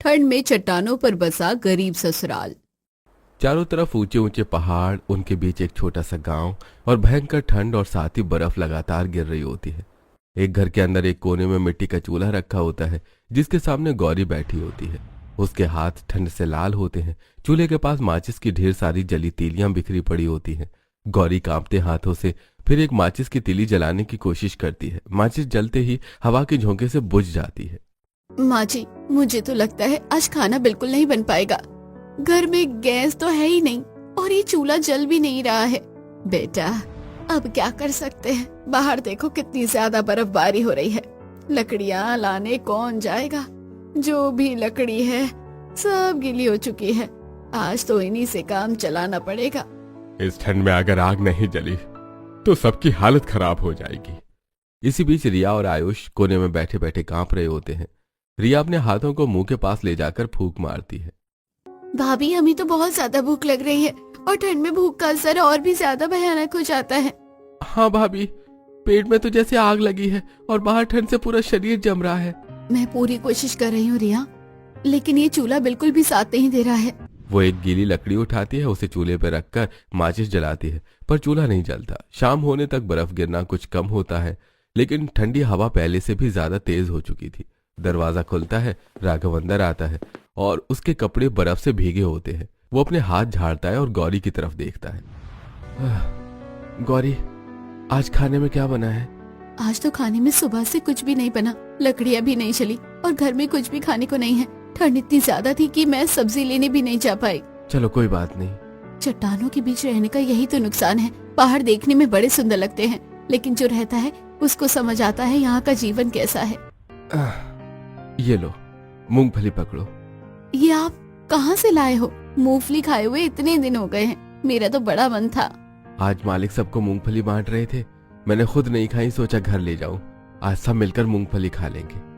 ठंड में चट्टानों पर बसा गरीब ससुराल। चारों तरफ ऊंचे ऊंचे पहाड़, उनके बीच एक छोटा सा गांव और भयंकर ठंड और साथ ही बर्फ लगातार गिर रही होती है। एक घर के अंदर एक कोने में मिट्टी का चूल्हा रखा होता है जिसके सामने गौरी बैठी होती है। उसके हाथ ठंड से लाल होते हैं। चूल्हे के पास माचिस की ढेर सारी जली तीलियां बिखरी पड़ी होती हैं। गौरी कांपते हाथों से फिर एक माचिस की तीली जलाने की कोशिश करती है। माचिस जलते ही हवा के झोंके से बुझ जाती है। माँ जी, मुझे तो लगता है आज खाना बिल्कुल नहीं बन पाएगा। घर में गैस तो है ही नहीं और ये चूल्हा जल भी नहीं रहा है। बेटा, अब क्या कर सकते हैं? बाहर देखो कितनी ज्यादा बर्फबारी हो रही है। लकड़ियाँ लाने कौन जाएगा? जो भी लकड़ी है सब गीली हो चुकी है। आज तो इन्हीं से काम चलाना पड़ेगा। इस ठंड में अगर आग नहीं जली तो सबकी हालत खराब हो जाएगी। इसी बीच रिया और आयुष कोने में बैठे बैठे कांप रहे होते हैं। रिया अपने हाथों को मुंह के पास ले जाकर फूंक मारती है। भाभी, हमें तो बहुत ज्यादा भूख लग रही है और ठंड में भूख का असर और भी ज्यादा भयानक हो जाता है। हाँ भाभी, पेट में तो जैसे आग लगी है और बाहर ठंड से पूरा शरीर जम रहा है। मैं पूरी कोशिश कर रही हूँ रिया, लेकिन ये चूल्हा बिल्कुल भी साथ नहीं दे रहा है। वो एक गीली लकड़ी उठाती है, उसे चूल्हे पर रखकर माचिस जलाती है, पर चूल्हा नहीं जलता। शाम होने तक बर्फ गिरना कुछ कम होता है, लेकिन ठंडी हवा पहले से भी ज्यादा तेज हो चुकी थी। दरवाजा खुलता है, राघव अंदर आता है और उसके कपड़े बर्फ से भीगे होते हैं। वो अपने हाथ झाड़ता है और गौरी की तरफ देखता है। गौरी, आज खाने में क्या बना है? आज तो खाने में सुबह से कुछ भी नहीं बना। लकड़ियाँ भी नहीं चली और घर में कुछ भी खाने को नहीं है। ठंड इतनी ज्यादा थी कि मैं सब्जी लेने भी नहीं जा पाई। चलो कोई बात नहीं। चट्टानों के बीच रहने का यही तो नुकसान है। पहाड़ देखने में बड़े सुंदर लगते हैं, लेकिन जो रहता है उसको समझ आता है यहाँ का जीवन कैसा है। ये लो, मूंगफली पकड़ो। ये आप कहाँ से लाए हो? मूंगफली खाए हुए इतने दिन हो गए हैं। मेरा तो बड़ा मन था। आज मालिक सबको मूंगफली बांट रहे थे, मैंने खुद नहीं खाई, सोचा घर ले जाऊं। आज सब मिलकर मूंगफली खा लेंगे।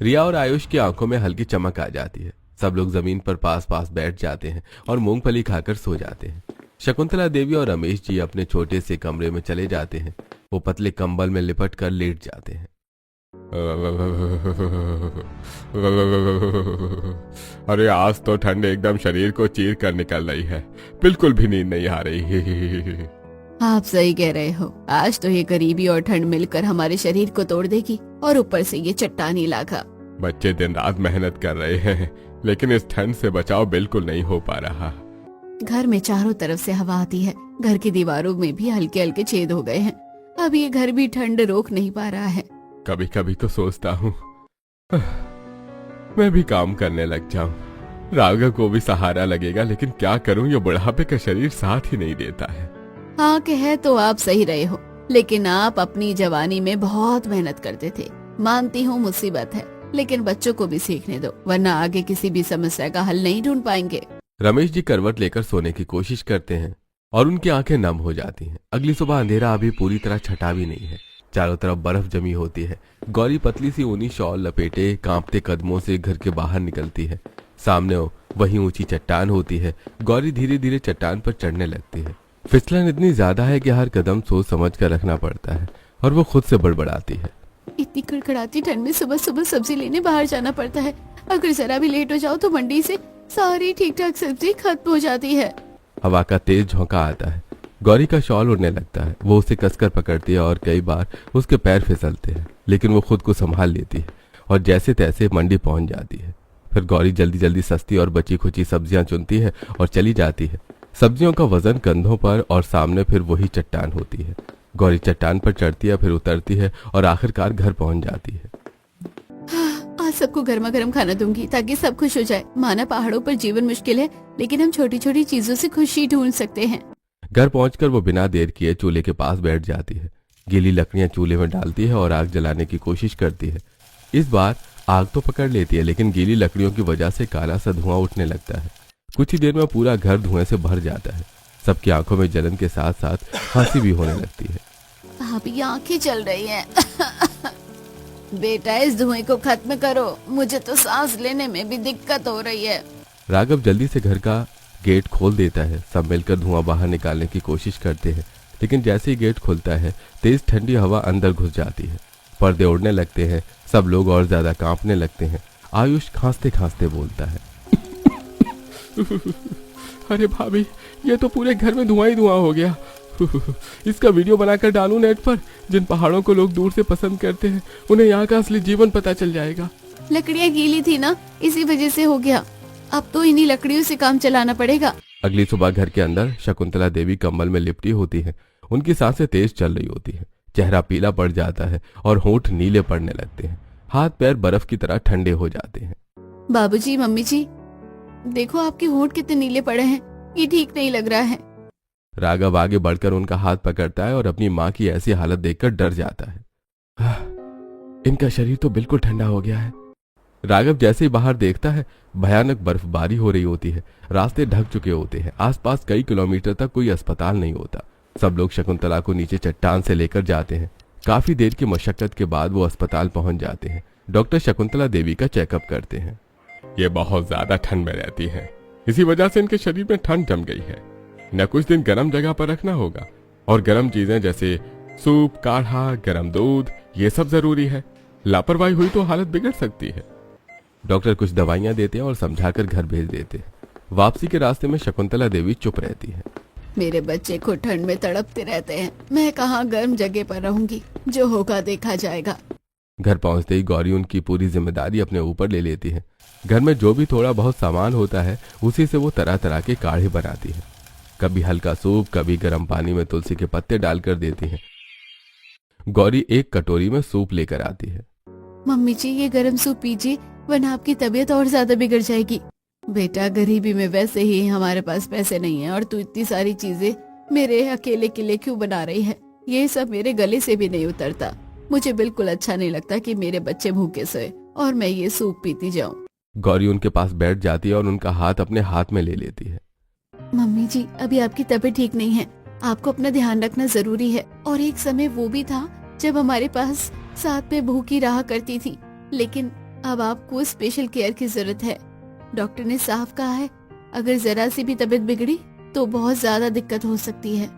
रिया और आयुष की आंखों में हल्की चमक आ जाती है। सब लोग जमीन पर पास पास बैठ जाते हैं और मूंगफली खाकर सो जाते हैं। शकुंतला देवी और रमेश जी अपने छोटे से कमरे में चले जाते हैं। वो पतले कंबल में लिपट कर लेट जाते हैं। अरे आज तो ठंड एकदम शरीर को चीर कर निकल रही है, बिल्कुल भी नींद नहीं आ रही। आप सही कह रहे हो। आज तो ये गरीबी और ठंड मिलकर हमारे शरीर को तोड़ देगी और ऊपर से ये चट्टानी इलाका। बच्चे दिन रात मेहनत कर रहे हैं, लेकिन इस ठंड से बचाव बिल्कुल नहीं हो पा रहा। घर में चारों तरफ से हवा आती है। घर की दीवारों में भी हल्के हल्के छेद हो गए हैं। अब ये घर भी ठंड रोक नहीं पा रहा है। कभी कभी तो सोचता हूँ मैं भी काम करने लग जाऊं। राघव को भी सहारा लगेगा, लेकिन क्या करूं, ये बुढ़ापे का शरीर साथ ही नहीं देता है। हाँ, कहे तो आप सही रहे हो, लेकिन आप अपनी जवानी में बहुत मेहनत करते थे। मानती हूँ मुसीबत है, लेकिन बच्चों को भी सीखने दो, वरना आगे किसी भी समस्या का हल नहीं ढूंढ पाएंगे। रमेश जी करवट लेकर सोने की कोशिश करते हैं और उनकी आंखें नम हो जाती हैं। अगली सुबह अंधेरा अभी पूरी तरह छटा भी नहीं है। चारों तरफ बर्फ जमी होती है। गौरी पतली सी ऊनी शॉल लपेटे कांपते कदमों से घर के बाहर निकलती है। सामने वही ऊंची चट्टान होती है। गौरी धीरे धीरे चट्टान पर चढ़ने लगती है। फिसलन इतनी ज्यादा है कि हर कदम सोच समझ कर रखना पड़ता है और वो खुद से बड़बड़ाती है। इतनी कड़कड़ाती ठंड में सुबह सुबह सब्जी लेने बाहर जाना पड़ता है। अगर जरा भी लेट हो जाओ तो मंडी से सारी ठीक ठाक सब्जी खत्म हो जाती है। हवा का तेज झोंका आता है। गौरी का शॉल उड़ने लगता है। वो उसे कसकर पकड़ती है और कई बार उसके पैर फिसलते हैं, लेकिन वो खुद को संभाल लेती है और जैसे तैसे मंडी पहुंच जाती है। फिर गौरी जल्दी जल्दी सस्ती और बची खुची सब्जियां चुनती है और चली जाती है। सब्जियों का वजन कंधों पर और सामने फिर वही चट्टान होती है। गौरी चट्टान पर चढ़ती है, फिर उतरती है और आखिरकार घर पहुंच जाती है। आज सबको गर्मा गर्म खाना दूंगी ताकि सब खुश हो जाए। माना पहाड़ों पर जीवन मुश्किल है, लेकिन हम छोटी छोटी चीजों से खुशी ढूंढ सकते हैं। घर पहुंचकर वो बिना देर किए चूल्हे के पास बैठ जाती है। गीली लकड़ियां चूल्हे में डालती है और आग जलाने की कोशिश करती है। इस बार आग तो पकड़ लेती है, लेकिन गीली लकड़ियों की वजह से काला सा धुआं उठने लगता है। कुछ ही देर में पूरा घर धुएं से भर जाता है। सबकी आंखों में जलन के साथ साथ खांसी भी होने लगती है। अभी आंखें चल रही हैं। बेटा, इस धुएं को खत्म करो, मुझे तो सांस लेने में भी दिक्कत हो रही है। राघव जल्दी से घर का गेट खोल देता है। सब मिलकर धुआं बाहर निकालने की कोशिश करते हैं, लेकिन जैसे ही गेट खुलता है तेज ठंडी हवा अंदर घुस जाती है। पर्दे उड़ने लगते हैं। सब लोग और ज्यादा कांपने लगते हैं। आयुष खांसते खांसते बोलता है। अरे भाभी, ये तो पूरे घर में धुआं ही धुआं हो गया। इसका वीडियो बनाकर डालूं नेट पर। जिन पहाड़ों को लोग दूर से पसंद करते हैं उन्हें यहाँ का असली जीवन पता चल जाएगा। लकड़ियाँ गीली थी ना, इसी वजह से हो गया। अब तो इन्हीं लकड़ियों से काम चलाना पड़ेगा। अगली सुबह घर के अंदर शकुंतला देवी कंबल में लिपटी होती है। उनकी सांसें तेज चल रही होती है, चेहरा पीला पड़ जाता है और होंठ नीले पड़ने लगते हैं। हाथ पैर बर्फ की तरह ठंडे हो जाते हैं। बाबूजी, मम्मी जी, देखो आपके होंठ कितने नीले पड़े हैं, ये ठीक नहीं लग रहा है। राघव आगे बढ़कर उनका हाथ पकड़ता है और अपनी माँ की ऐसी हालत देखकर डर जाता है। इनका शरीर तो बिल्कुल ठंडा हो गया है। राघव जैसे ही बाहर देखता है, भयानक बर्फबारी हो रही होती है। रास्ते ढक चुके होते हैं। आसपास कई किलोमीटर तक कोई अस्पताल नहीं होता। सब लोग शकुंतला को नीचे चट्टान से लेकर जाते हैं। काफी देर की मशक्कत के बाद वो अस्पताल पहुंच जाते हैं। डॉक्टर शकुंतला देवी का चेकअप करते हैं। ये बहुत ज्यादा ठंड में रहती है, इसी वजह से इनके शरीर में ठंड जम गई है। न कुछ दिन गर्म जगह पर रखना होगा और गर्म चीजें जैसे सूप, काढ़ा, गर्म दूध, ये सब जरूरी है। लापरवाही हुई तो हालत बिगड़ सकती है। डॉक्टर कुछ दवाइयां देते हैं और समझाकर घर भेज देते हैं। वापसी के रास्ते में शकुंतला देवी चुप रहती है। मेरे बच्चे को ठंड में तड़पते रहते हैं, मैं कहाँ गर्म जगह पर रहूंगी, जो होगा देखा जाएगा। घर पहुंचते ही गौरी उनकी पूरी जिम्मेदारी अपने ऊपर ले लेती है। घर में जो भी थोड़ा बहुत सामान होता है उसी से वो तरह तरह के काढ़े बनाती है। कभी हल्का सूप, कभी गर्म पानी में तुलसी के पत्ते डालकर देती है। गौरी एक कटोरी में सूप लेकर आती है। मम्मी जी, ये गर्म सूप पीजिए, वरना आपकी तबीयत और ज्यादा बिगड़ जाएगी। बेटा, गरीबी में वैसे ही हमारे पास पैसे नहीं है और तू इतनी सारी चीजें मेरे अकेले के लिए क्यों बना रही है? ये सब मेरे गले से भी नहीं उतरता। मुझे बिल्कुल अच्छा नहीं लगता कि मेरे बच्चे भूखे सोए और मैं ये सूप पीती जाऊं। गौरी उनके पास बैठ जाती है और उनका हाथ अपने हाथ में ले लेती है। मम्मी जी, अभी आपकी तबीयत ठीक नहीं है, आपको अपना ध्यान रखना जरूरी है। और एक समय वो भी था जब हमारे पास साथ में भूखी रहा करती थी, लेकिन अब आपको स्पेशल केयर की जरूरत है। डॉक्टर ने साफ कहा है, अगर जरा सी भी तबीयत बिगड़ी तो बहुत ज्यादा दिक्कत हो सकती है।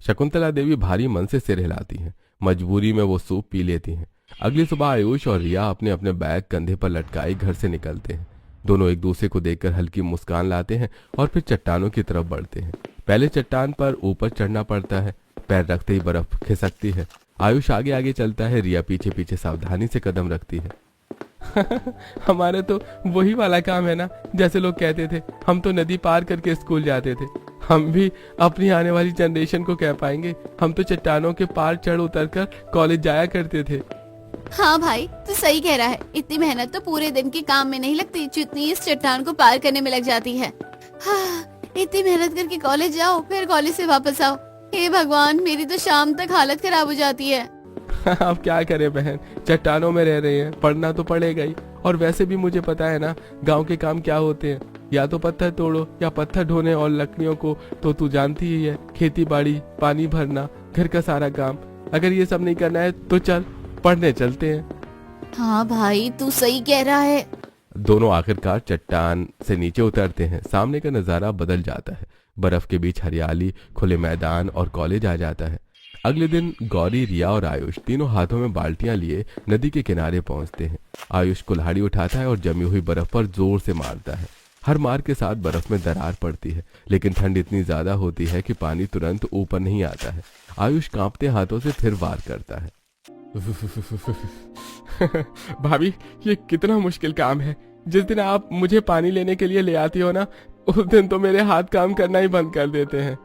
शकुंतला देवी भारी मन से सिर हिलाती हैं। मजबूरी में वो सूप पी लेती हैं। अगली सुबह आयुष और रिया अपने अपने बैग कंधे पर लटकाए घर से निकलते हैं। दोनों एक दूसरे को देखकर हल्की मुस्कान लाते हैं और फिर चट्टानों की तरफ बढ़ते हैं। पहले चट्टान पर ऊपर चढ़ना पड़ता है, पैर रखते ही बर्फ खिसकती है। आयुष आगे आगे चलता है, रिया पीछे पीछे सावधानी से कदम रखती है। हमारे तो वही वाला काम है ना, जैसे लोग कहते थे हम तो नदी पार करके स्कूल जाते थे। हम भी अपनी आने वाली जनरेशन को कह पाएंगे, हम तो चट्टानों के पार चढ़ उतर कर कॉलेज जाया करते थे। हाँ भाई, तू सही कह रहा है। इतनी मेहनत तो पूरे दिन के काम में नहीं लगती जितनी इस चट्टान को पार करने में लग जाती है। हाँ, इतनी मेहनत करके कॉलेज जाओ, फिर कॉलेज से वापस आओ। हे भगवान, मेरी तो शाम तक हालत खराब हो जाती है। अब क्या करें बहन, चट्टानों में रह रहे हैं, पढ़ना तो पड़ेगा ही। और वैसे भी मुझे पता है ना गांव के काम क्या होते हैं, या तो पत्थर तोड़ो या पत्थर ढोने, और लकड़ियों को तो तू जानती ही है, खेती बाड़ी, पानी भरना, घर का सारा काम। अगर ये सब नहीं करना है तो चल पढ़ने चलते हैं। हाँ भाई, तू सही कह रहा है। दोनों आखिरकार चट्टान से नीचे उतरते हैं। सामने का नजारा बदल जाता है। बर्फ के बीच हरियाली, खुले मैदान और कॉलेज आ जाता है। अगले दिन गौरी, रिया और आयुष तीनों हाथों में बाल्टियां लिए नदी के किनारे पहुंचते हैं। आयुष कुल्हाड़ी उठाता है और जमी हुई बर्फ पर जोर से मारता है। हर मार के साथ बर्फ में दरार पड़ती है, लेकिन ठंड इतनी ज्यादा होती है कि पानी तुरंत ऊपर नहीं आता है। आयुष कांपते हाथों से फिर वार करता है। भाभी, ये कितना मुश्किल काम है। जिस दिन आप मुझे पानी लेने के लिए ले आती हो ना, उस दिन तो मेरे हाथ काम करना ही बंद कर देते हैं।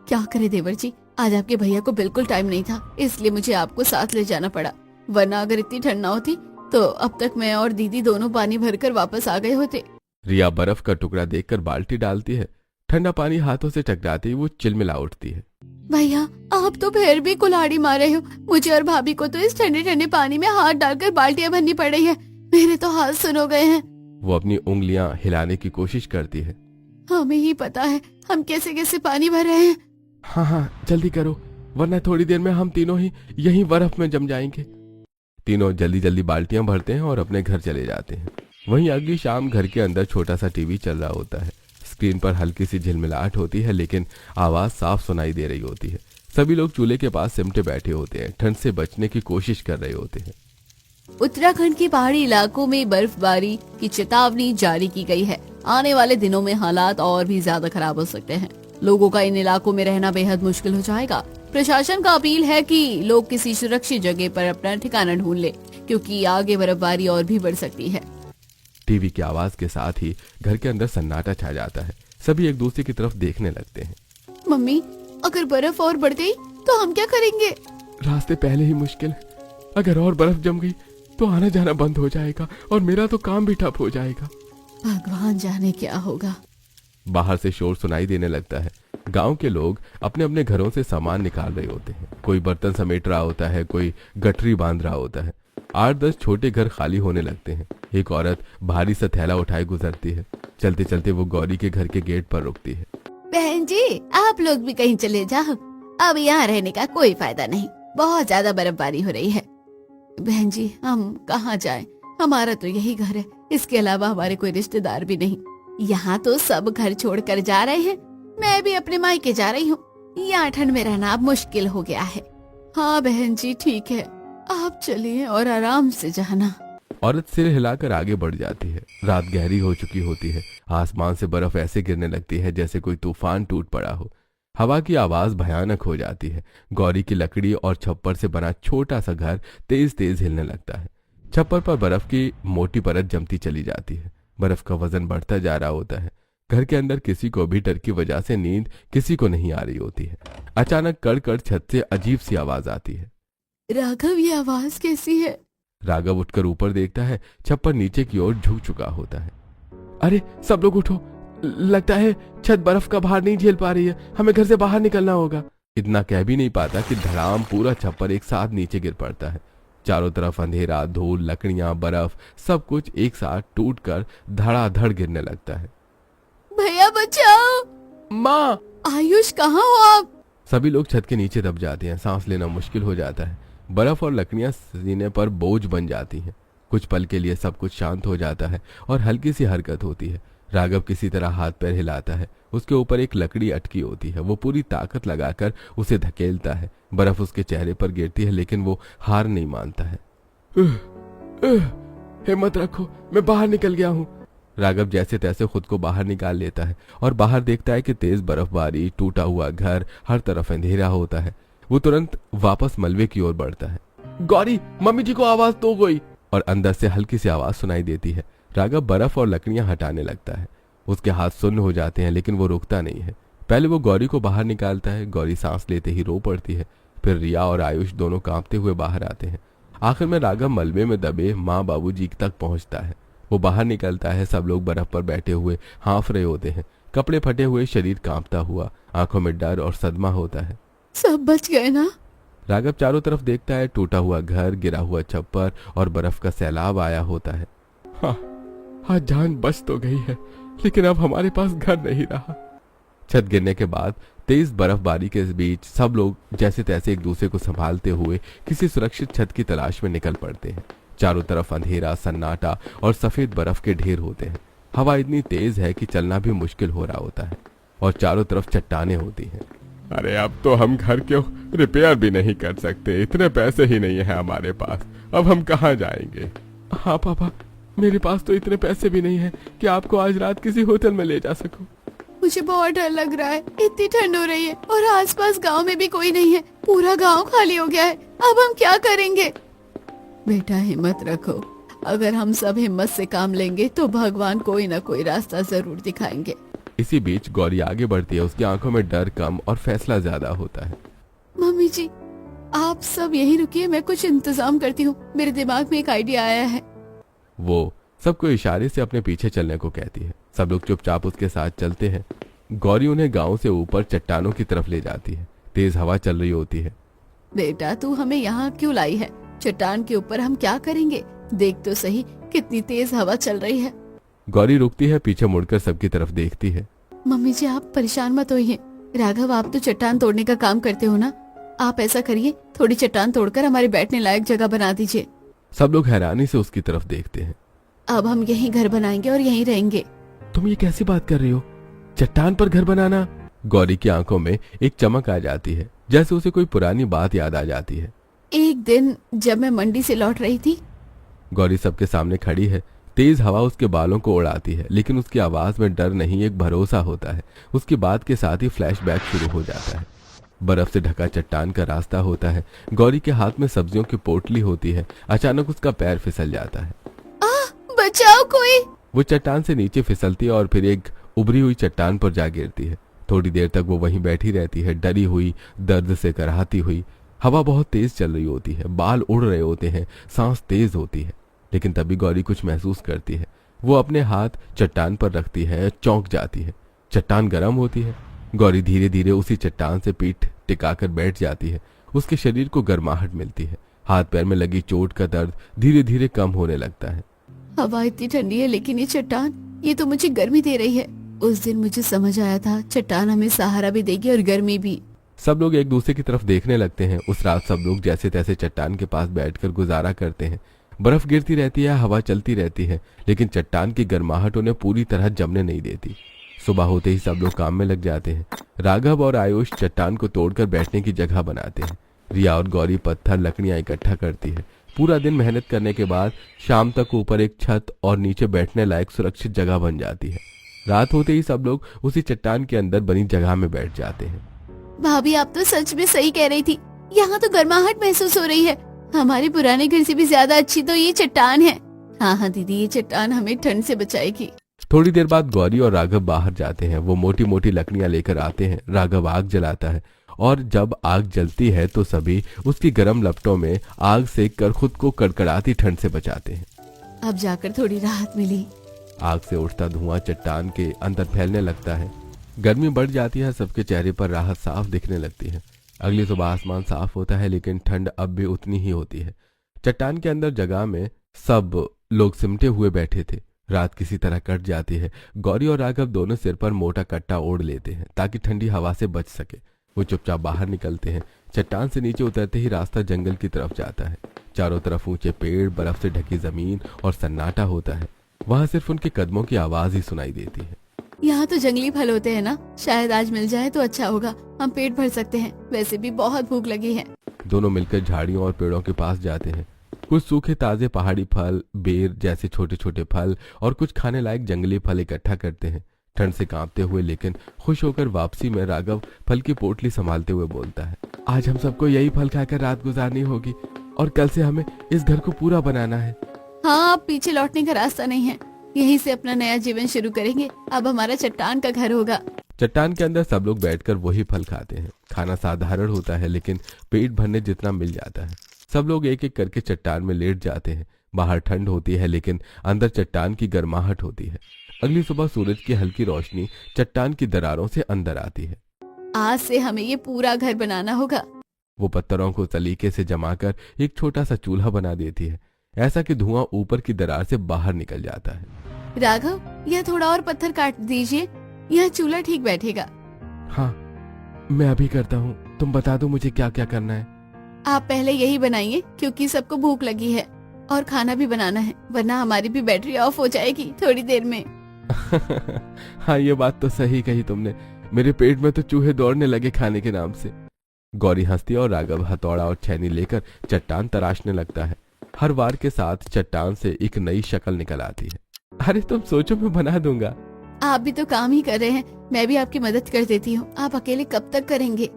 क्या करे देवर जी, आज आपके भैया को बिल्कुल टाइम नहीं था, इसलिए मुझे आपको साथ ले जाना पड़ा। वरना अगर इतनी ठंड ना होती तो अब तक मैं और दीदी दोनों पानी भरकर वापस आ गए होते। रिया बर्फ का टुकड़ा देखकर बाल्टी डालती है। ठंडा पानी हाथों से टकराते ही वो चिलमिला उठती है। भैया, आप तो फिर भी कुल्हाड़ी मार रहे हो। मुझे और भाभी को तो इस ठंडे ठंडे पानी में हाथ डालकर बाल्टियां भरनी पड़ रही है। मेरे तो हाथ सुन हो गए हैं। वो अपनी उंगलियां हिलाने की कोशिश करती है। हमें ही पता है हम कैसे कैसे पानी भर रहे हैं। हाँ, जल्दी करो, वरना थोड़ी देर में हम तीनों ही यहीं बर्फ में जम जाएंगे। तीनों जल्दी जल्दी बाल्टियां भरते हैं और अपने घर चले जाते हैं। वहीं अगली शाम घर के अंदर छोटा सा टीवी चल रहा होता है। स्क्रीन पर हल्की सी झिलमिलाहट होती है, लेकिन आवाज साफ सुनाई दे रही होती है। सभी लोग चूल्हे के पास सिमटे बैठे होते हैं, ठंड से बचने की कोशिश कर रहे होते हैं। उत्तराखंड के पहाड़ी इलाकों में बर्फबारी की चेतावनी जारी की गई है। आने वाले दिनों में हालात और भी ज्यादा खराब हो सकते हैं। लोगों का इन इलाकों में रहना बेहद मुश्किल हो जाएगा। प्रशासन का अपील है कि लोग किसी सुरक्षित जगह पर अपना ठिकाना ढूंढ ले, क्योंकि आगे बर्फबारी और भी बढ़ सकती है। टीवी की आवाज के साथ ही घर के अंदर सन्नाटा छा जाता है। सभी एक दूसरे की तरफ देखने लगते हैं। मम्मी, अगर बर्फ और बढ़ गई तो हम क्या करेंगे? रास्ते पहले ही मुश्किल है, अगर और बर्फ जम गई तो आना जाना बंद हो जाएगा और मेरा तो काम भी ठप हो जाएगा। भगवान जाने क्या होगा। बाहर से शोर सुनाई देने लगता है। गांव के लोग अपने अपने घरों से सामान निकाल रहे होते हैं। कोई बर्तन समेट रहा होता है, कोई गठरी बांध रहा होता है। 8-10 छोटे घर खाली होने लगते हैं। एक औरत भारी सा थैला उठाए गुजरती है। चलते चलते वो गौरी के घर के गेट पर रुकती है। बहन जी, आप लोग भी कहीं चले जाओ, अब यहाँ रहने का कोई फायदा नहीं, बहुत ज्यादा बर्फबारी हो रही है। बहन जी, हम कहाँ जाएं? हमारा तो यही घर है, इसके अलावा हमारे कोई रिश्तेदार भी नहीं। यहाँ तो सब घर छोड़कर जा रहे हैं, मैं भी अपने मायके जा रही हूँ। यहाँ ठंड में रहना अब मुश्किल हो गया है। हाँ बहन जी, ठीक है, आप चलिए और आराम से जाना। औरत सिर हिलाकर आगे बढ़ जाती है। रात गहरी हो चुकी होती है। आसमान से बर्फ ऐसे गिरने लगती है जैसे कोई तूफान टूट पड़ा हो। हवा की आवाज भयानक हो जाती है। गौरी की लकड़ी और छप्पर से बना छोटा सा घर तेज तेज हिलने लगता है। छप्पर पर बर्फ की मोटी परत जमती चली जाती है। बर्फ का वजन बढ़ता जा रहा होता है। घर के अंदर किसी को भी डर की वजह से नींद किसी को नहीं आ रही होती है। अचानक कड़ छत से अजीब सी आवाज आती है। राघव, ये आवाज कैसी है? राघव उठकर ऊपर देखता है। छप्पर नीचे की ओर झुक चुका होता है। अरे सब लोग उठो, लगता है छत बर्फ का भार नहीं झेल पा रही है, हमें घर से बाहर निकलना होगा। इतना कह भी नहीं पाता कि धड़ाम पूरा छप्पर एक साथ नीचे गिर पड़ता है। चारों तरफ अंधेरा, धूल, लकड़ियां, बर्फ, सब कुछ एक साथ टूटकर धड़ाधड़ गिरने लगता है। भैया बचाओ! माँ! आयुष, कहाँ हो आप? सभी लोग छत के नीचे दब जाते हैं। सांस लेना मुश्किल हो जाता है। बर्फ और लकड़ियां सीने पर बोझ बन जाती हैं। कुछ पल के लिए सब कुछ शांत हो जाता है और हल्की सी हरकत होती है। राघव किसी तरह हाथ पैर हिलाता है। उसके ऊपर एक लकड़ी अटकी होती है। वो पूरी ताकत लगाकर उसे धकेलता है। बर्फ उसके चेहरे पर गिरती है, लेकिन वो हार नहीं मानता है। हिम्मत रखो, मैं बाहर निकल गया हूँ। राघव जैसे तैसे खुद को बाहर निकाल लेता है और बाहर देखता है कि तेज बर्फबारी, टूटा हुआ घर, हर तरफ अंधेरा होता है। वो तुरंत वापस मलबे की ओर बढ़ता है। गौरी, मम्मी जी को आवाज दो कोई। और अंदर से हल्की सी आवाज सुनाई देती है। राघव बर्फ और लकड़ियां हटाने लगता है। उसके हाथ सुन्न हो जाते हैं, लेकिन वो रुकता नहीं है। पहले वो गौरी को बाहर निकालता है। गौरी सांस लेते ही रो पड़ती है। फिर रिया और आयुष दोनों कांपते हुए बाहर आते हैं। आखिर में राघव मलबे में दबे माँ बाबूजी तक पहुंचता है। वो बाहर निकलता है। सब लोग बर्फ पर बैठे हुए हाँफ रहे होते हैं। कपड़े फटे हुए, शरीर कांपता हुआ, आंखों में डर और सदमा होता है। सब बच गए ना? राघव चारों तरफ देखता है। टूटा हुआ घर, गिरा हुआ छप्पर और बर्फ का सैलाब आया होता है। हाँ, जान बच तो गई है, लेकिन अब हमारे पास घर नहीं रहा। छत गिरने के बाद तेज बर्फबारी के बीच सब लोग जैसे तैसे एक दूसरे को संभालते हुए किसी सुरक्षित छत की तलाश में निकल पड़ते हैं। चारों तरफ अंधेरा, सन्नाटा और सफेद बर्फ के ढेर होते हैं। हवा इतनी तेज है कि चलना भी मुश्किल हो रहा होता है और चारों तरफ चट्टानें होती हैं। अरे अब तो हम घर क्यों रिपेयर भी नहीं कर सकते, इतने पैसे ही नहीं है हमारे पास, अब हम कहाँ जाएंगे? हाँ पापा, मेरे पास तो इतने पैसे भी नहीं है कि आपको आज रात किसी होटल में ले जा सकूं। मुझे बहुत डर लग रहा है, इतनी ठंड हो रही है और आसपास गांव में भी कोई नहीं है, पूरा गांव खाली हो गया है, अब हम क्या करेंगे? बेटा हिम्मत रखो, अगर हम सब हिम्मत से काम लेंगे तो भगवान कोई ना कोई रास्ता जरूर दिखाएंगे। इसी बीच गौरी आगे बढ़ती है। उसकी आंखों में डर कम और फैसला ज्यादा होता है। मम्मी जी, आप सब यहीं रुकिए, मैं कुछ इंतजाम करती हूँ, मेरे दिमाग में एक आइडिया आया है। वो सबको इशारे से अपने पीछे चलने को कहती है। सब लोग चुपचाप उसके साथ चलते हैं। गौरी उन्हें गांव से ऊपर चट्टानों की तरफ ले जाती है। तेज हवा चल रही होती है। बेटा, तू हमें यहाँ क्यों लाई है? चट्टान के ऊपर हम क्या करेंगे? देख तो सही कितनी तेज हवा चल रही है। गौरी रुकती है, पीछे मुड़कर सबकी तरफ देखती है। मम्मी जी, आप परेशान मत होइए। राघव, आप तो चट्टान तोड़ने का काम करते हो ना, आप ऐसा करिए, थोड़ी चट्टान तोड़कर हमारे बैठने लायक जगह बना दीजिए। सब लोग हैरानी से उसकी तरफ देखते हैं। अब हम यहीं घर बनाएंगे और यहीं रहेंगे। तुम ये कैसी बात कर रही हो? चट्टान पर घर बनाना? गौरी की आंखों में एक चमक आ जाती है, जैसे उसे कोई पुरानी बात याद आ जाती है। एक दिन जब मैं मंडी से लौट रही थी गौरी सबके सामने खड़ी है। तेज हवा उसके बालों को उड़ाती है, लेकिन उसकी आवाज में डर नहीं, एक भरोसा होता है। उसकी बात के साथ ही फ्लैशबैक शुरू हो जाता है। बर्फ से ढका चट्टान का रास्ता होता है। गौरी के हाथ में सब्जियों की पोटली होती है। अचानक उसका पैर फिसल जाता है। बचाओ कोई। वो चट्टान से नीचे फिसलती है और फिर एक उभरी हुई चट्टान पर जा गिरती है। थोड़ी देर तक वो वहीं बैठी रहती है, डरी हुई, दर्द से कराहती हुई। हवा बहुत तेज चल रही होती है, बाल उड़ रहे होते हैं, सांस तेज होती है। लेकिन तभी गौरी कुछ महसूस करती है। वो अपने हाथ चट्टान पर रखती है, चौंक जाती है। चट्टान गर्म होती है। गौरी धीरे धीरे उसी चट्टान से पीठ टिकाकर बैठ जाती है। उसके शरीर को गर्माहट मिलती है। हाथ पैर में लगी चोट का दर्द धीरे धीरे कम होने लगता है। हवा इतनी ठंडी है, लेकिन ये चट्टान, ये तो मुझे गर्मी दे रही है। उस दिन मुझे समझ आया था चट्टान हमें सहारा भी देगी और गर्मी भी। सब लोग एक दूसरे की तरफ देखने लगते हैं। उस रात सब लोग जैसे तैसे चट्टान के पास बैठकर गुजारा करते हैं। बर्फ गिरती रहती है, हवा चलती रहती है, लेकिन चट्टान की गर्माहट उन्हें पूरी तरह जमने नहीं देती। सुबह होते ही सब लोग काम में लग जाते हैं। राघव और आयुष चट्टान को तोड़कर बैठने की जगह बनाते हैं। रिया और गौरी पत्थर लकड़ियां इकट्ठा करती है। पूरा दिन मेहनत करने के बाद शाम तक ऊपर एक छत और नीचे बैठने लायक सुरक्षित जगह बन जाती है। रात होते ही सब लोग उसी चट्टान के अंदर बनी जगह में बैठ जाते हैं। भाभी, आप तो सच में सही कह रही थी। यहाँ तो गर्माहट महसूस हो रही है। हमारे पुराने घर से भी ज्यादा अच्छी तो ये चट्टान है। हाँ हाँ दीदी, ये चट्टान हमें ठंड से बचाएगी। थोड़ी देर बाद गौरी और राघव बाहर जाते हैं। वो मोटी मोटी लकड़ियां लेकर आते हैं। राघव आग जलाता है और जब आग जलती है तो सभी उसकी गर्म लपटों में आग सेक कर खुद को कड़कड़ाती ठंड से बचाते हैं। अब जाकर थोड़ी राहत मिली। आग से उठता धुआं चट्टान के अंदर फैलने लगता है। गर्मी बढ़ जाती है, सबके चेहरे पर राहत साफ दिखने लगती है। अगली सुबह आसमान साफ होता है, लेकिन ठंड अब भी उतनी ही होती है। चट्टान के अंदर जगह में सब लोग सिमटे हुए बैठे थे। रात किसी तरह कट जाती है। गौरी और राघव दोनों सिर पर मोटा कट्टा ओढ़ लेते हैं ताकि ठंडी हवा से बच सके। वो चुपचाप बाहर निकलते हैं। चट्टान से नीचे उतरते ही रास्ता जंगल की तरफ जाता है। चारों तरफ ऊंचे पेड़, बर्फ से ढकी जमीन और सन्नाटा होता है। वहां सिर्फ उनके कदमों की आवाज ही सुनाई देती है। यहाँ तो जंगली फल होते हैं ना, शायद आज मिल जाए तो अच्छा होगा। हम पेट भर सकते हैं, वैसे भी बहुत भूख लगी है। दोनों मिलकर झाड़ियों और पेड़ों के पास जाते हैं। कुछ सूखे ताजे पहाड़ी फल, बेर जैसे छोटे छोटे फल और कुछ खाने लायक जंगली फल इकट्ठा करते हैं। ठंड से कांपते हुए लेकिन खुश होकर वापसी में राघव फल की पोटली संभालते हुए बोलता है, आज हम सबको यही फल खाकर रात गुजारनी होगी और कल से हमें इस घर को पूरा बनाना है। हाँ, अब पीछे लौटने का रास्ता नहीं है। यहीं से अपना नया जीवन शुरू करेंगे। अब हमारा चट्टान का घर होगा। चट्टान के अंदर सब लोग बैठकर वही फल खाते हैं। खाना साधारण होता है, लेकिन पेट भरने जितना मिल जाता है। सब लोग एक एक करके चट्टान में लेट जाते हैं। बाहर ठंड होती है, लेकिन अंदर चट्टान की गर्माहट होती है। अगली सुबह सूरज की हल्की रोशनी चट्टान की दरारों से अंदर आती है। आज से हमें ये पूरा घर बनाना होगा। वो पत्थरों को सलीके से जमाकर एक छोटा सा चूल्हा बना देती है, ऐसा कि धुआं ऊपर की दरार से बाहर निकल जाता है। राघव, यह थोड़ा और पत्थर काट दीजिए, यह चूल्हा ठीक बैठेगा। हाँ, मैं अभी करता हूँ। तुम बता दो मुझे क्या क्या करना है। आप पहले यही बनाइए, क्योंकि सबको भूख लगी है और खाना भी बनाना है, वरना हमारी भी बैटरी ऑफ हो जाएगी थोड़ी देर में। हाँ, ये बात तो सही कही तुमने। मेरे पेट में तो चूहे दौड़ने लगे खाने के नाम से। गौरी हंसती और राघव हथौड़ा और छेनी लेकर चट्टान तराशने लगता है। हर वार के साथ चट्टान से एक नई शक्ल निकल आती है। अरे तुम सोचो, मैं बना दूंगा। आप भी तो काम ही कर रहे हैं, मैं भी आपकी मदद कर देती हूँ। आप अकेले कब तक करेंगे?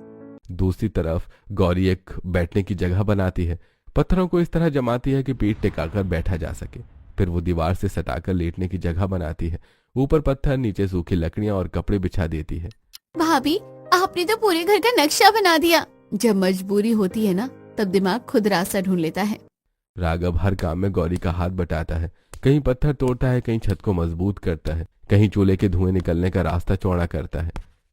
दूसरी तरफ गौरी एक बैठने की जगह बनाती है। पत्थरों को इस तरह जमाती है कि पीठ टिकाकर बैठा जा सके। फिर वो दीवार से सटाकर लेटने की जगह बनाती है। ऊपर पत्थर, नीचे सूखी लकड़ियां और कपड़े बिछा देती है। भाभी, आपने तो पूरे घर का नक्शा बना दिया। जब मजबूरी होती है ना, तब दिमाग खुद रास्ता ढूंढ लेता है। राघव हर काम में गौरी का हाथ बटाता है। कहीं पत्थर तोड़ता है, कहीं छत को मजबूत करता है, कहीं चूल्हे के धुएं निकलने का रास्ता चौड़ा करता है।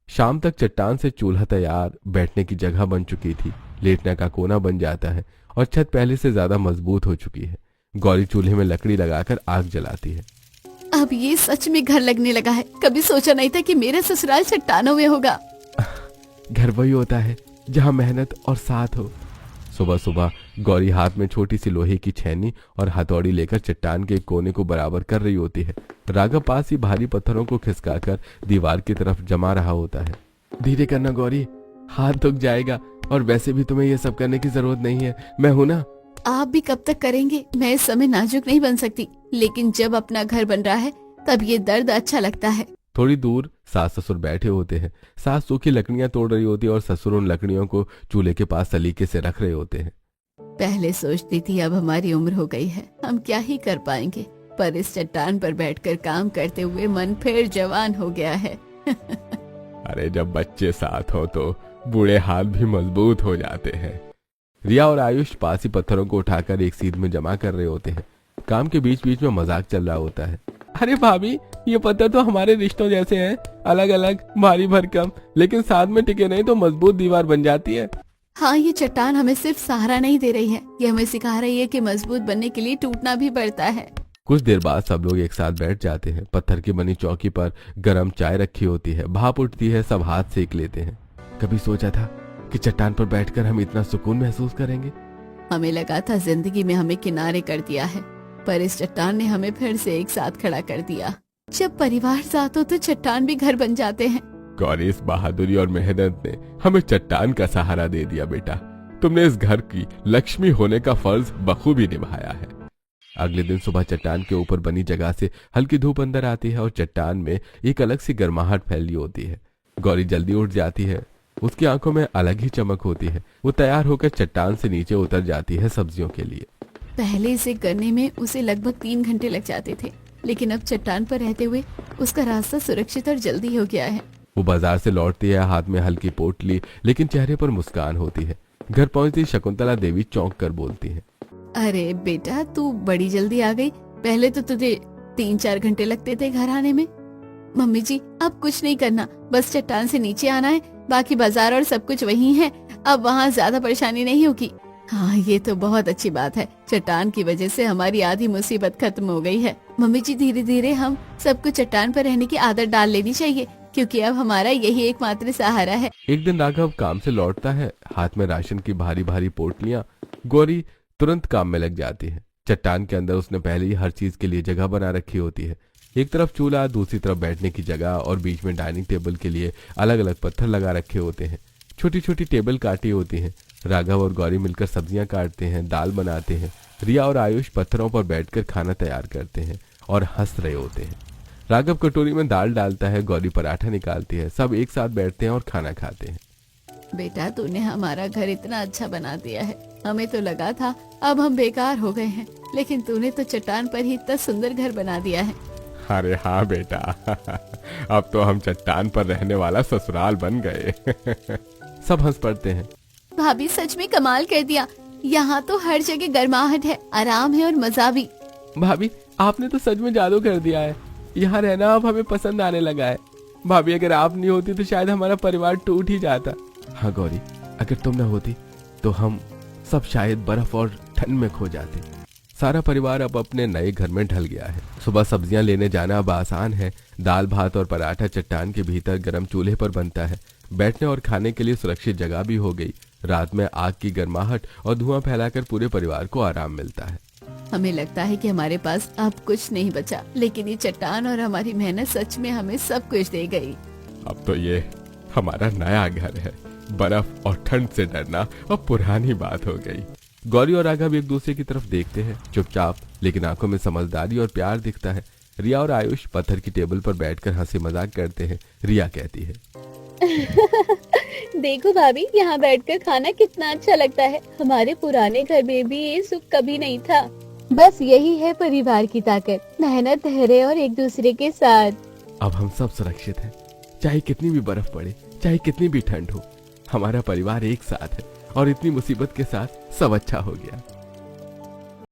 शाम तक चट्टान से चूल्हा तैयार, बैठने की जगह बन चुकी थी, लेटने का कोना बन जाता है और छत पहले से ज्यादा मजबूत हो चुकी है। गौरी चूल्हे में लकड़ी लगाकर आग जलाती है। अब ये सच में घर लगने लगा है। कभी सोचा नहीं था कि मेरा ससुराल चट्टानों में होगा। घर वही होता है जहाँ मेहनत और साथ हो। सुबह सुबह गौरी हाथ में छोटी सी लोहे की छेनी और हथौड़ी लेकर चट्टान के कोने को बराबर कर रही होती है। राघव पास ही भारी पत्थरों को खिसकाकर दीवार की तरफ जमा रहा होता है। धीरे करना गौरी, हाथ दुख जाएगा, और वैसे भी तुम्हें ये सब करने की जरूरत नहीं है, मैं हूं ना। आप भी कब तक करेंगे? मैं इस समय नाजुक नहीं बन सकती, लेकिन जब अपना घर बन रहा है तब ये दर्द अच्छा लगता है। थोड़ी दूर सास ससुर बैठे होते हैं। सास सूखी लकड़ियां तोड़ रही होती है और ससुर उन लकड़ियों को चूल्हे के पास सलीके से रख रहे होते हैं। पहले सोचती थी अब हमारी उम्र हो गई है, हम क्या ही कर पाएंगे, पर इस चट्टान पर बैठकर काम करते हुए मन फिर जवान हो गया है। अरे जब बच्चे साथ हो तो बूढ़े हाथ भी मजबूत हो जाते हैं। रिया और आयुष पासी पत्थरों को उठाकर एक सीध में जमा कर रहे होते हैं। काम के बीच बीच में मजाक चल रहा होता है। अरे भाभी, ये पत्थर तो हमारे रिश्तों जैसे हैं, अलग अलग, भारी भरकम, लेकिन साथ में टिके नहीं तो मजबूत दीवार बन जाती है। हाँ, ये चट्टान हमें सिर्फ सहारा नहीं दे रही है, ये हमें सिखा रही है कि मजबूत बनने के लिए टूटना भी पड़ता है। कुछ देर बाद सब लोग एक साथ बैठ जाते हैं। पत्थर की बनी चौकी पर गरम चाय रखी होती है, भाप उठती है, सब हाथ सेक लेते हैं। कभी सोचा था कि चट्टान पर बैठकर हम इतना सुकून महसूस करेंगे? हमें लगा था जिंदगी में हमें किनारे कर दिया है, पर इस चट्टान ने हमें फिर से एक साथ खड़ा कर दिया। जब परिवार साथ हो तो चट्टान भी घर बन जाते हैं। गौरी, इस बहादुरी और मेहनत ने हमें चट्टान का सहारा दे दिया बेटा। तुमने इस घर की लक्ष्मी होने का फर्ज बखूबी निभाया है। अगले दिन सुबह चट्टान के ऊपर बनी जगह से हल्की धूप अंदर आती है और चट्टान में एक अलग सी गर्माहट फैली होती है। गौरी जल्दी उठ जाती है, उसकी आंखों में अलग ही चमक होती है। वो तैयार होकर चट्टान से नीचे उतर जाती है सब्जियों के लिए। पहले इसे करने में उसे लगभग 3 घंटे लग जाते थे, लेकिन अब चट्टान पर रहते हुए उसका रास्ता सुरक्षित और जल्दी हो गया है। वो बाजार से लौटती है, हाथ में हल्की पोटली, लेकिन चेहरे पर मुस्कान होती है। घर पहुंचती शकुंतला देवी चौंक कर बोलती है, अरे बेटा, तू बड़ी जल्दी आ गई। पहले तो तुझे 3-4 घंटे लगते थे घर आने में। मम्मी जी, अब कुछ नहीं करना, बस चट्टान से नीचे आना है, बाकी बाजार और सब कुछ वही है, अब वहाँ ज्यादा परेशानी नहीं होगी। हाँ, ये तो बहुत अच्छी बात है, चट्टान की वजह से हमारी आधी मुसीबत खत्म हो गई है। मम्मी जी, धीरे धीरे हम सबको चट्टान पर रहने की आदत डाल लेनी चाहिए, क्योंकि अब हमारा यही एकमात्र सहारा है। एक दिन राघव काम से लौटता है, हाथ में राशन की भारी भारी पोटलियां। गौरी तुरंत काम में लग जाती है। चट्टान के अंदर उसने पहले ही हर चीज के लिए जगह बना रखी होती है। एक तरफ चूल्हा, दूसरी तरफ बैठने की जगह और बीच में डाइनिंग टेबल के लिए अलग अलग पत्थर लगा रखे होते हैं। छोटी छोटी टेबल काटी होती हैं। राघव और गौरी मिलकर सब्जियां काटते हैं, दाल बनाते हैं। रिया और आयुष पत्थरों पर बैठकर खाना तैयार करते हैं और हंस रहे होते हैं। राघव कटोरी में दाल डालता है, गौरी पराठा निकालती है। सब एक साथ बैठते हैं और खाना खाते हैं। बेटा, तूने हमारा घर इतना अच्छा बना दिया है, हमें तो लगा था अब हम बेकार हो गए हैं, लेकिन तूने तो चट्टान पर ही इतना सुंदर घर बना दिया है। अरे हाँ बेटा, अब तो हम चट्टान पर रहने वाला ससुराल बन गए। सब हंस पड़ते हैं। भाभी, सच में कमाल कर दिया, यहाँ तो हर जगह गर्माहट है, आराम है और मजा भी। भाभी, आपने तो सच में जादू कर दिया है, यहाँ रहना अब हमें पसंद आने लगा है। भाभी, अगर आप नहीं होती तो शायद हमारा परिवार टूट ही जाता। हाँ गौरी, अगर तुम न होती तो हम सब शायद बर्फ और ठंड में खो जाते। सारा परिवार अब अपने नए घर में ढल गया है। सुबह सब्जियां लेने जाना अब आसान है। दाल भात और पराठा चट्टान के भीतर गर्म चूल्हे पर बनता है। बैठने और खाने के लिए सुरक्षित जगह भी हो गई। रात में आग की गर्माहट और धुआं फैलाकर पूरे परिवार को आराम मिलता है। हमें लगता है कि हमारे पास अब कुछ नहीं बचा, लेकिन ये चट्टान और हमारी मेहनत सच में हमें सब कुछ दे गई। अब तो ये हमारा नया घर है। बर्फ और ठंड से डरना अब पुरानी बात हो गई। गौरी और राघव एक दूसरे की तरफ देखते हैं, चुपचाप, लेकिन आंखों में समझदारी और प्यार दिखता है। रिया और आयुष पत्थर की टेबल पर बैठकर हंसी मजाक करते हैं। रिया कहती है, देखो भाभी, यहाँ बैठकर खाना कितना अच्छा लगता है। हमारे पुराने घर में भी ये सुख कभी नहीं था। बस यही है परिवार की ताकत, मेहनत, धैर्य और एक दूसरे के साथ। अब हम सब सुरक्षित हैं, चाहे कितनी भी बर्फ पड़े, चाहे कितनी भी ठंड हो। हमारा परिवार एक साथ है और इतनी मुसीबत के साथ सब अच्छा हो गया।